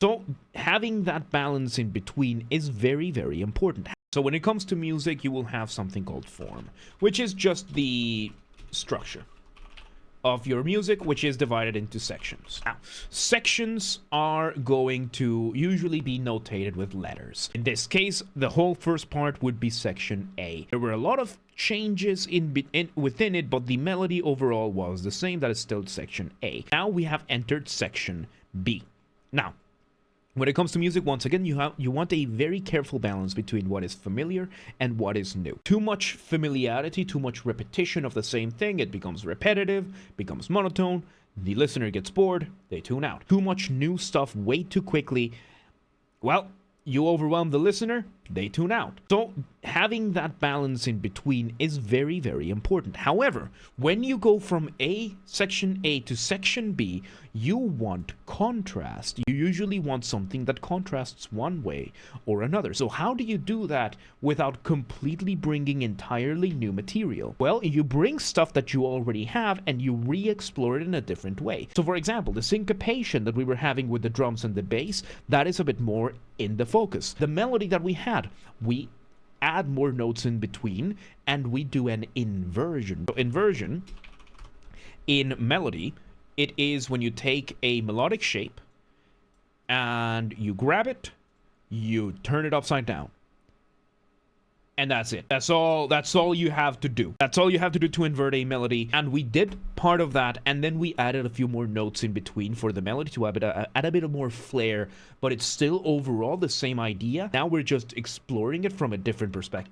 So having that balance in between is very, very important. So when it comes to music, you will have something called form, which is just the structure of your music, which is divided into sections. Now, sections are going to usually be notated with letters. In this case, the whole first part would be section A. There were a lot of changes within it, but the melody overall was the same. That is still section A. Now we have entered section B. Now, when it comes to music, once again, you want a very careful balance between what is familiar and what is new. Too much familiarity, too much repetition of the same thing, it becomes repetitive, becomes monotone, the listener gets bored, they tune out. Too much new stuff way too quickly, well, you overwhelm the listener, they tune out. So having that balance in between is very, very important. However, when you go from section A to section B, you want contrast. You usually want something that contrasts one way or another. So how do you do that without completely bringing entirely new material? Well, you bring stuff that you already have and you re-explore it in a different way. So for example, the syncopation that we were having with the drums and the bass, that is a bit more in the focus. The melody that we had, we add more notes in between and we do an inversion. So inversion in melody, it is when you take a melodic shape and you grab it, you turn it upside down. And that's it. That's all you have to do. That's all you have to do to invert a melody. And we did part of that, and then we added a few more notes in between for the melody to add a bit more flair, but it's still overall the same idea. Now we're just exploring it from a different perspective.